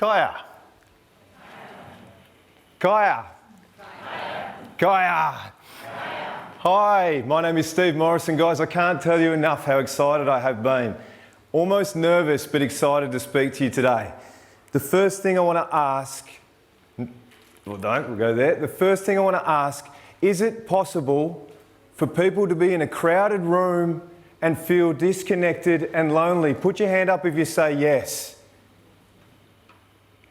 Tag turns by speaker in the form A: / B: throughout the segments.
A: Kaya. Kaya. Kaya. Hi, my name is Steve Morrison. Guys, I can't tell you enough how excited I have been. Almost nervous, but excited to speak to you today. The first thing I want to ask, we'll go there. The first thing I want to ask, is it possible for people to be in a crowded room and feel disconnected and lonely? Put your hand up if you say yes.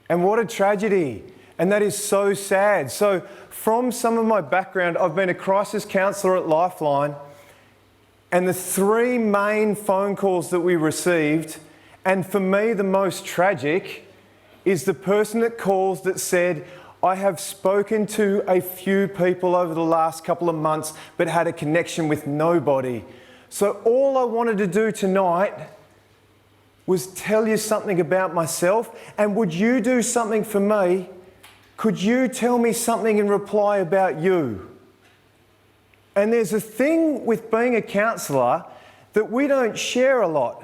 A: And what a tragedy. And that is so sad. So from some of my background, I've been a crisis counsellor at Lifeline, and the three main phone calls that we received, and for me the most tragic, is the person that calls that said, I have spoken to a few people over the last couple of months but had a connection with nobody. So all I wanted to do tonight was tell you something about myself, and would you do something for me? Could you tell me something in reply about you? And there's a thing with being a counsellor that we don't share a lot,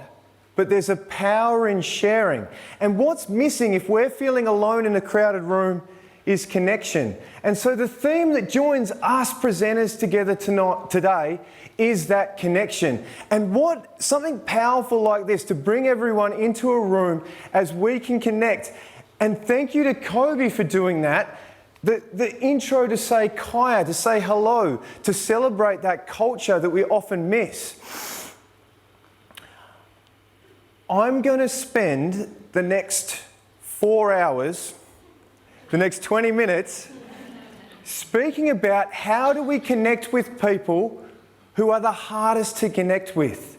A: but there's a power in sharing. And what's missing if we're feeling alone in a crowded room is connection. And so the theme that joins us presenters together today is that connection. And what something powerful like this to bring everyone into a room as we can connect. And thank you to Kobe for doing that. The intro to say Kaya, to say hello, to celebrate that culture that we often miss. I'm going to spend the next 4 hours, the next 20 minutes, speaking about how do we connect with people who are the hardest to connect with,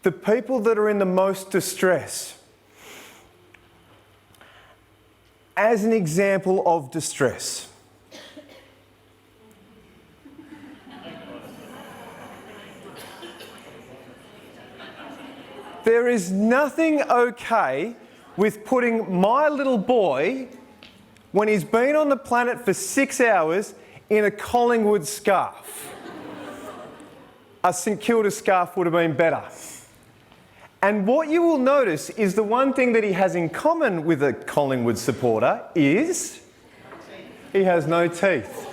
A: the people that are in the most distress. As an example of distress, there is nothing okay with putting my little boy, when he's been on the planet for 6 hours, in a Collingwood scarf. A St Kilda scarf would have been better. And what you will notice is the one thing that he has in common with a Collingwood supporter is he has no teeth.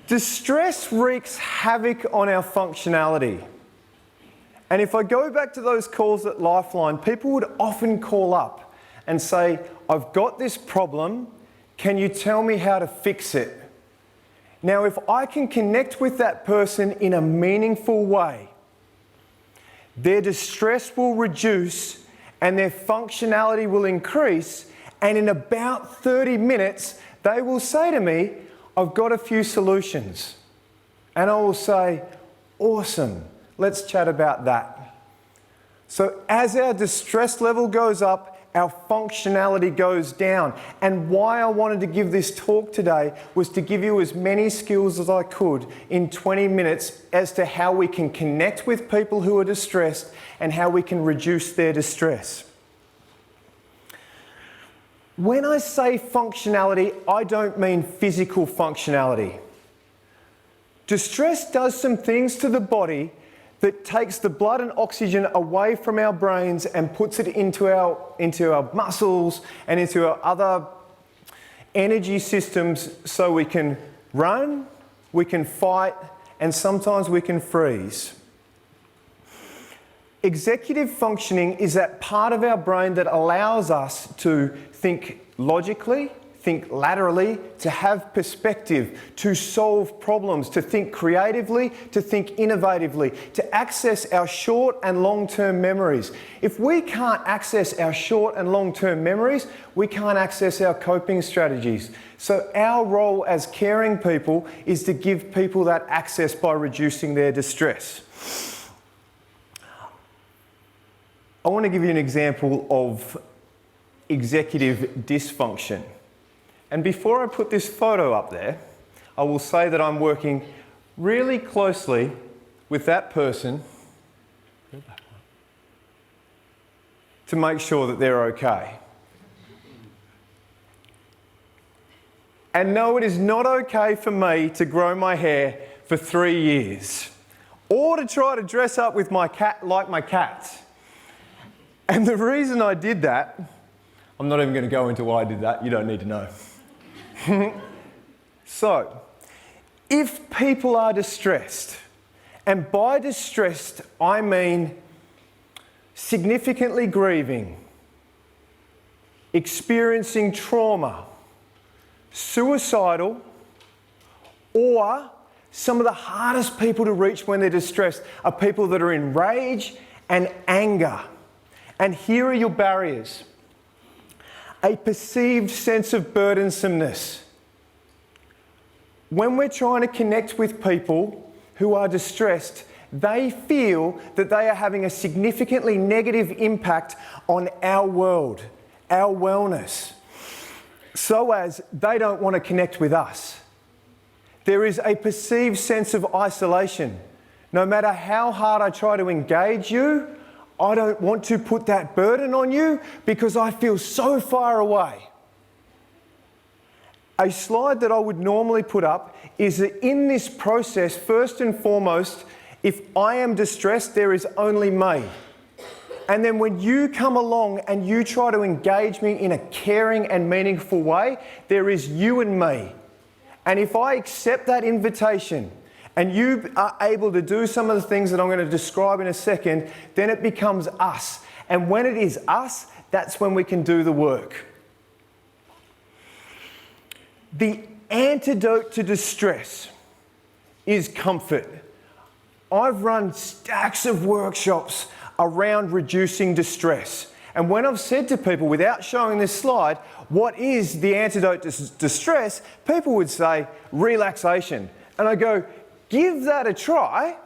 A: Distress wreaks havoc on our functionality. And if I go back to those calls at Lifeline, people would often call up and say, I've got this problem, can you tell me how to fix it? Now, if I can connect with that person in a meaningful way, their distress will reduce and their functionality will increase, and in about 30 minutes, they will say to me, I've got a few solutions. And I will say, awesome, let's chat about that. So as our distress level goes up, our functionality goes down. And why I wanted to give this talk today was to give you as many skills as I could in 20 minutes as to how we can connect with people who are distressed and how we can reduce their distress. When I say functionality, I don't mean physical functionality. Distress does some things to the body that takes the blood and oxygen away from our brains and puts it into our muscles and into our other energy systems so we can run, we can fight, and sometimes we can freeze. Executive functioning is that part of our brain that allows us to think logically, think laterally, to have perspective, to solve problems, to think creatively, to think innovatively, to access our short and long-term memories. If we can't access our short and long-term memories, we can't access our coping strategies. So our role as caring people is to give people that access by reducing their distress. I want to give you an example of executive dysfunction. And before I put this photo up there, I will say that I'm working really closely with that person to make sure that they're okay. And no, it is not okay for me to grow my hair for 3 years. or to try to dress up with my cat like my cats. And the reason I did that, I'm not even going to go into why I did that, you don't need to know. So, if people are distressed, and by distressed I mean significantly grieving, experiencing trauma, suicidal, or some of the hardest people to reach when they're distressed are people that are in rage and anger. And here are your barriers. A perceived sense of burdensomeness. When we're trying to connect with people who are distressed, they feel that they are having a significantly negative impact on our world, our wellness, so as they don't want to connect with us. There is a perceived sense of isolation. No matter how hard I try to engage you, I don't want to put that burden on you because I feel so far away. A slide that I would normally put up is that in this process, first and foremost, if I am distressed, there is only me. And then when you come along and you try to engage me in a caring and meaningful way, there is you and me. And if I accept that invitation and you are able to do some of the things that I'm going to describe in a second, then it becomes us. And when it is us, that's when we can do the work. The antidote to distress is comfort. I've run stacks of workshops around reducing distress. And when I've said to people, without showing this slide, what is the antidote to distress, people would say relaxation. And I go, give that a try.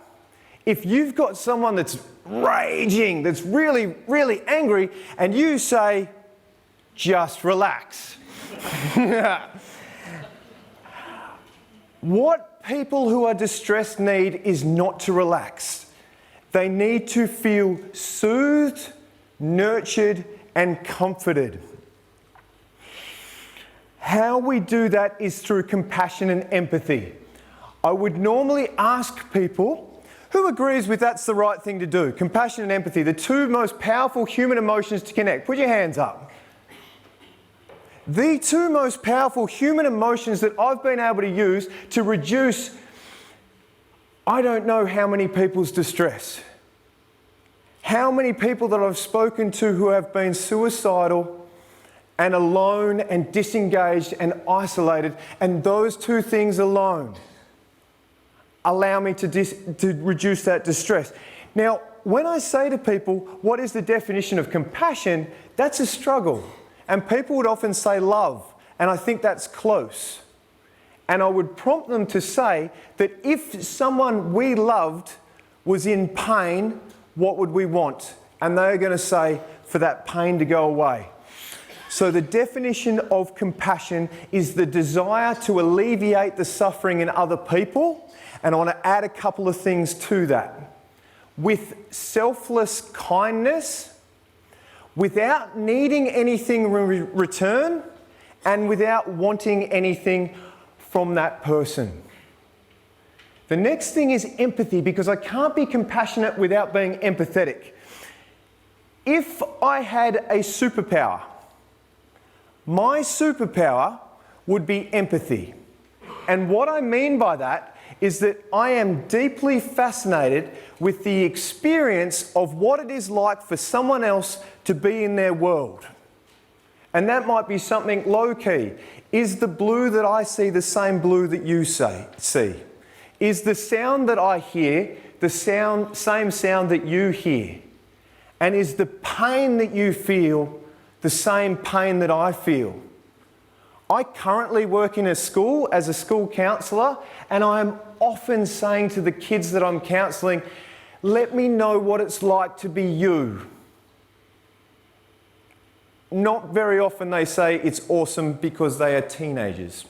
A: If you've got someone that's raging, that's really, really angry, and you say, just relax. What people who are distressed need is not to relax. They need to feel soothed, nurtured, and comforted. How we do that is through compassion and empathy. I would normally ask people, who agrees with that's the right thing to do? Compassion and empathy, the two most powerful human emotions to connect. Put your hands up. The two most powerful human emotions that I've been able to use to reduce, I don't know how many people's distress. How many people that I've spoken to who have been suicidal and alone and disengaged and isolated, and those two things alone allow me to reduce that distress. Now, when I say to people, what is the definition of compassion? That's a struggle. And people would often say love, and I think that's close. And I would prompt them to say that if someone we loved was in pain, what would we want? And they're going to say, for that pain to go away. So the definition of compassion is the desire to alleviate the suffering in other people. And I want to add a couple of things to that. With selfless kindness, without needing anything in return, and without wanting anything from that person. The next thing is empathy, because I can't be compassionate without being empathetic. If I had a superpower, my superpower would be empathy. And what I mean by that is that I am deeply fascinated with the experience of what it is like for someone else to be in their world. And that might be something low-key. Is the blue that I see the same blue that you see? Is the sound that I hear the same sound that you hear? And is the pain that you feel the same pain that I feel? I currently work in a school as a school counsellor, and I am often saying to the kids that I'm counselling, let me know what it's like to be you. Not very often they say it's awesome because they are teenagers.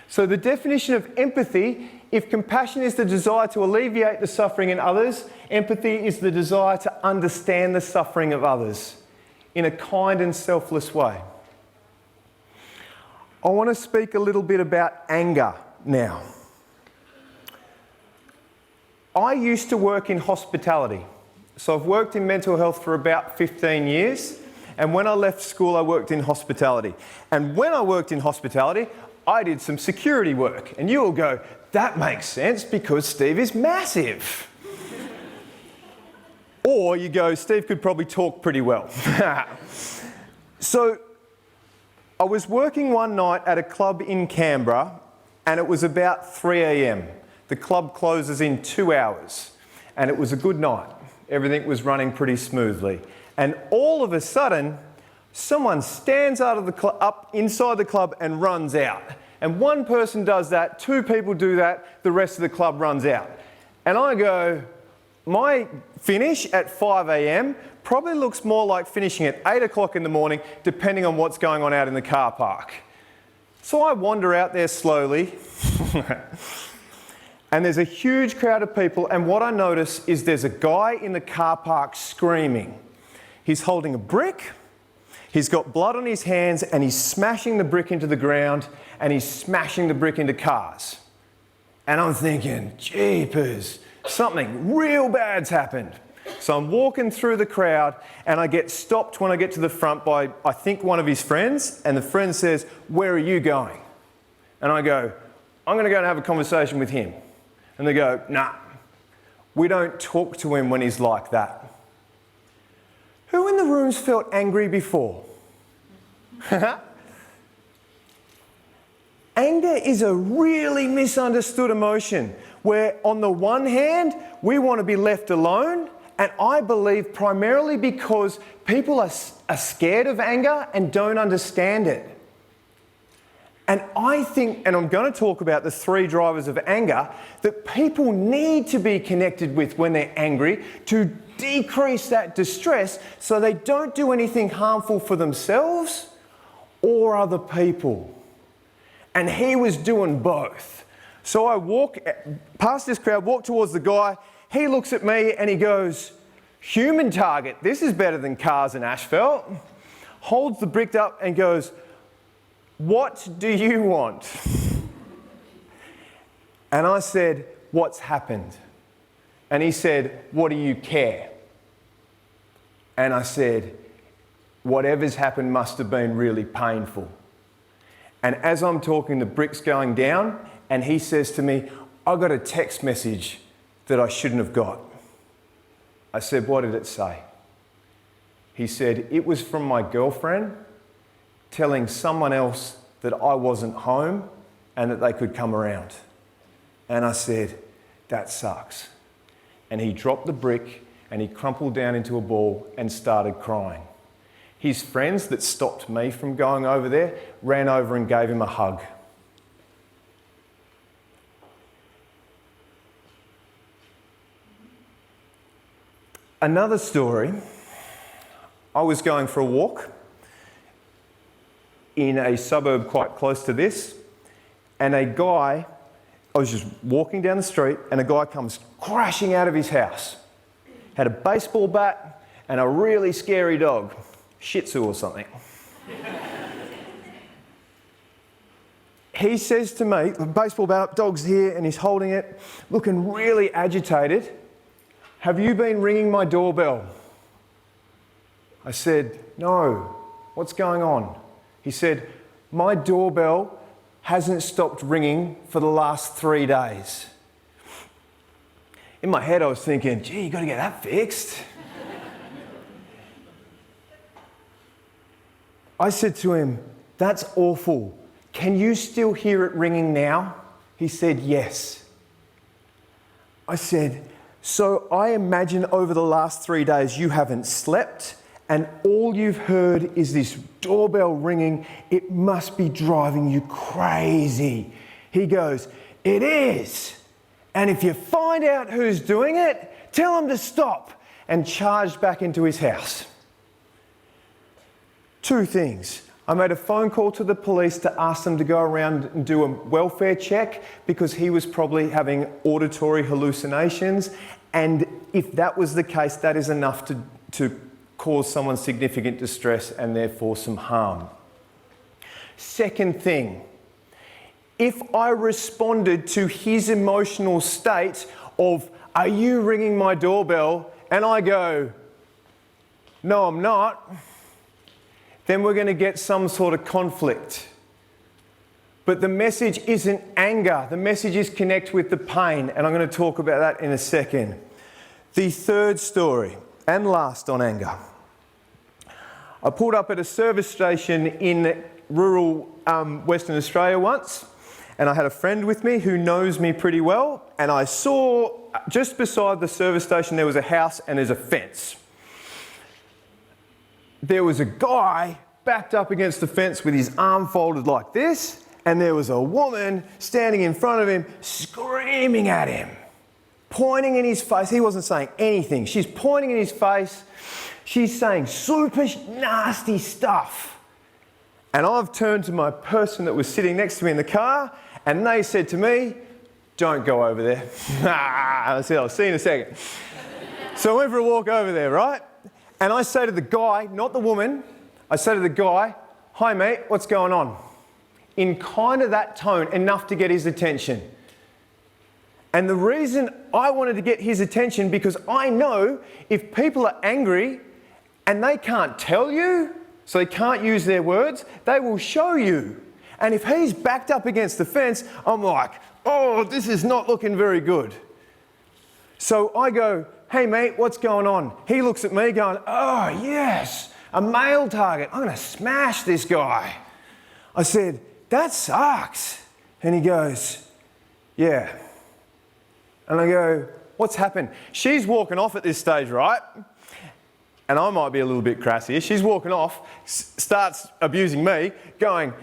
A: So the definition of empathy, if compassion is the desire to alleviate the suffering in others, empathy is the desire to understand the suffering of others in a kind and selfless way. I want to speak a little bit about anger now. I used to work in hospitality. So I've worked in mental health for about 15 years. And when I left school, I worked in hospitality. And when I worked in hospitality, I did some security work. And you will go, that makes sense because Steve is massive. Or you go, Steve could probably talk pretty well. So I was working one night at a club in Canberra, and it was about 3 a.m. The club closes in 2 hours, and it was a good night. Everything was running pretty smoothly. And all of a sudden, someone stands out of the up inside the club and runs out. And one person does that, 2 people do that, the rest of the club runs out. And I go, my finish at 5 a.m. probably looks more like finishing at 8 o'clock in the morning, depending on what's going on out in the car park. So I wander out there slowly, and there's a huge crowd of people, and what I notice is there's a guy in the car park screaming. He's holding a brick, he's got blood on his hands, and he's smashing the brick into the ground, and he's smashing the brick into cars. And I'm thinking, jeepers, something real bad's happened. So I'm walking through the crowd, and I get stopped when I get to the front by, I think, one of his friends, and the friend says, "Where are you going?" And I go, "I'm going to go and have a conversation with him." And they go, "Nah, we don't talk to him when he's like that." Who in the room's felt angry before? Anger is a really misunderstood emotion where on the one hand, we want to be left alone, and I believe primarily because people are scared of anger and don't understand it. And I think, and I'm going to talk about the 3 drivers of anger that people need to be connected with when they're angry to decrease that distress so they don't do anything harmful for themselves or other people. And he was doing both. So I walk past this crowd, walk towards the guy, he looks at me and he goes, "Human target, this is better than cars and asphalt." Holds the brick up and goes, "What do you want?" And I said, "What's happened?" And he said, "What do you care?" And I said, "Whatever's happened must have been really painful." And as I'm talking, the brick's going down, and he says to me, "I got a text message that I shouldn't have got." I said, "What did it say?" He said, "It was from my girlfriend telling someone else that I wasn't home and that they could come around." And I said, "That sucks." And he dropped the brick and he crumpled down into a ball and started crying. His friends that stopped me from going over there ran over and gave him a hug. Another story, I was going for a walk in a suburb quite close to this, and I was just walking down the street, and a guy comes crashing out of his house. Had a baseball bat and a really scary dog, Shih Tzu or something. He says to me, the baseball bat, dog's here, and he's holding it, looking really agitated. "Have you been ringing my doorbell?" I said, "No, what's going on?" He said, "My doorbell hasn't stopped ringing for the last 3 days." In my head, I was thinking, gee, you got to get that fixed. I said to him, "That's awful. Can you still hear it ringing now?" He said, "Yes." I said, "So I imagine over the last 3 days you haven't slept and all you've heard is this doorbell ringing. It must be driving you crazy." He goes, "It is. And if you find out who's doing it, tell them to stop," and charged back into his house. 2 things. I made a phone call to the police to ask them to go around and do a welfare check because he was probably having auditory hallucinations. And if that was the case, that is enough to cause someone significant distress and therefore some harm. Second thing, if I responded to his emotional state of are you ringing my doorbell? And I go, no, I'm not. Then we're going to get some sort of conflict. But the message isn't anger. The message is connect with the pain. And I'm going to talk about that in a second. The third story, and last on anger. I pulled up at a service station in rural Western Australia once. And I had a friend with me who knows me pretty well. And I saw just beside the service station there was a house and there's a fence. There was a guy backed up against the fence with his arm folded like this. And there was a woman standing in front of him, screaming at him, pointing in his face. He wasn't saying anything. She's pointing in his face. She's saying super nasty stuff. And I've turned to my person that was sitting next to me in the car, and they said to me, don't go over there. I said, I'll see you in a second. So I went for a walk over there, right? And I say to the guy, not the woman, I say to the guy, hi mate, what's going on? In kind of that tone, enough to get his attention. And the reason I wanted to get his attention, because I know if people are angry and they can't tell you, so they can't use their words, they will show you. And if he's backed up against the fence, I'm like, oh, this is not looking very good. So I go, hey mate, what's going on? He looks at me going, oh yes, a male target. I'm going to smash this guy. I said, that sucks. And he goes, yeah. And I go, what's happened? She's walking off at this stage, right? And I might be a little bit crass here. She's walking off, starts abusing me, going,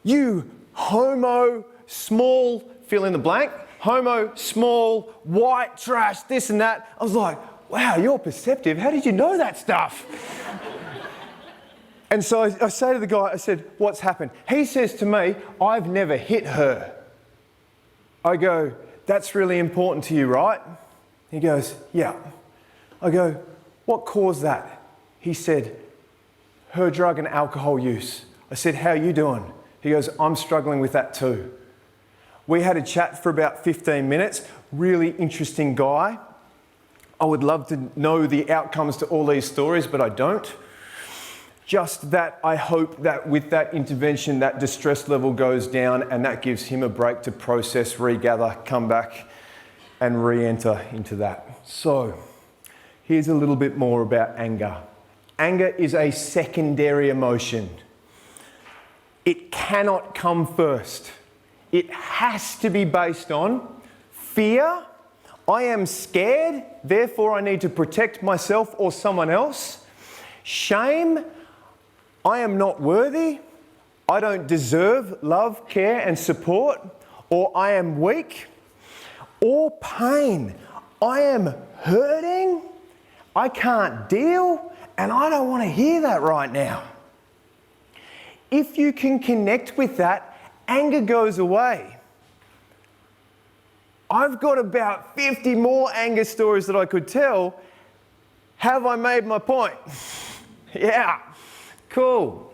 A: you homo, small, fill in the blank, homo, small, white trash, this and that. I was like, wow, you're perceptive. How did you know that stuff? And so I say to the guy, I said, what's happened? He says to me, I've never hit her. I go, that's really important to you, right? He goes, yeah. I go, what caused that? He said, her drug and alcohol use. I said, how are you doing? He goes, I'm struggling with that too. We had a chat for about 15 minutes. Really interesting guy. I would love to know the outcomes to all these stories, but I don't. Just that I hope that with that intervention, that distress level goes down and that gives him a break to process, regather, come back and re-enter into that. So here's a little bit more about anger. Anger is a secondary emotion. It cannot come first. It has to be based on fear. I am scared, therefore I need to protect myself or someone else. Shame. I am not worthy, I don't deserve love, care and support, or I am weak, or pain. I am hurting, I can't deal, and I don't want to hear that right now. If you can connect with that, anger goes away. I've got about 50 more anger stories that I could tell. Have I made my point? Yeah. Cool.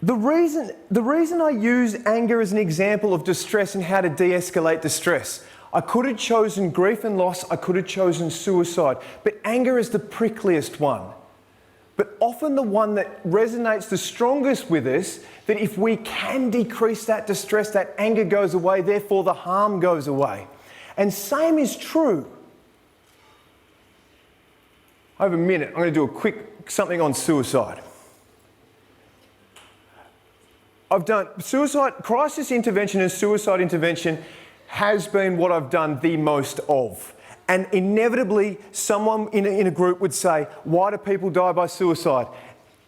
A: The reason I use anger as an example of distress and how to de-escalate distress, I could have chosen grief and loss, I could have chosen suicide, but anger is the prickliest one. But often the one that resonates the strongest with us, that if we can decrease that distress, that anger goes away, therefore the harm goes away. And same is true. I have a minute, I'm going to do a quick something on suicide. I've done suicide, crisis intervention and suicide intervention has been what I've done the most of. And inevitably, someone in a group would say, why do people die by suicide?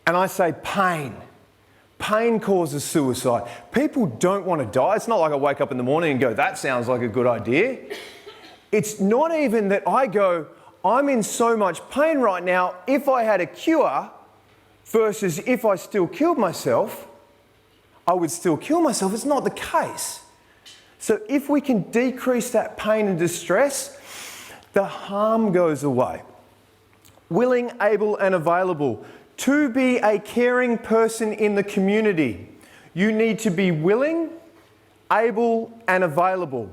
A: And I say, pain. Pain causes suicide. People don't want to die. It's not like I wake up in the morning and go, that sounds like a good idea. It's not even that I go, I'm in so much pain right now, if I had a cure versus if I still killed myself, I would still kill myself. It's not the case. So if we can decrease that pain and distress, the harm goes away. Willing, able and available. To be a caring person in the community, you need to be willing, able and available.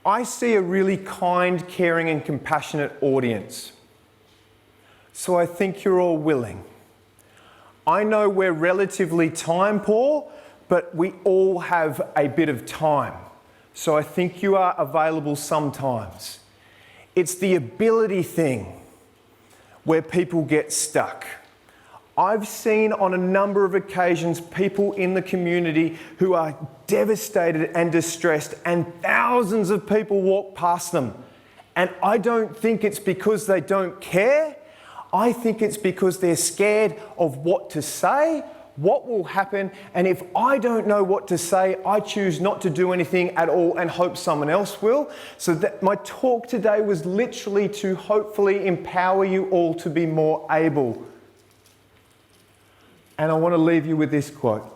A: I see a really kind, caring and compassionate audience. So I think you're all willing. I know we're relatively time poor, but we all have a bit of time. So I think you are available sometimes. It's the ability thing where people get stuck. I've seen on a number of occasions people in the community who are devastated and distressed, and thousands of people walk past them. And I don't think it's because they don't care. I think it's because they're scared of what to say, what will happen, and if I don't know what to say, I choose not to do anything at all and hope someone else will. So that my talk today was literally to hopefully empower you all to be more able. And I want to leave you with this quote.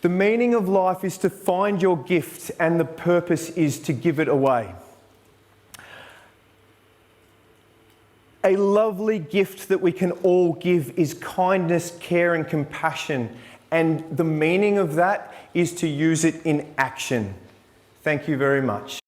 A: The meaning of life is to find your gift, and the purpose is to give it away. A lovely gift that we can all give is kindness, care and compassion. And the meaning of that is to use it in action. Thank you very much.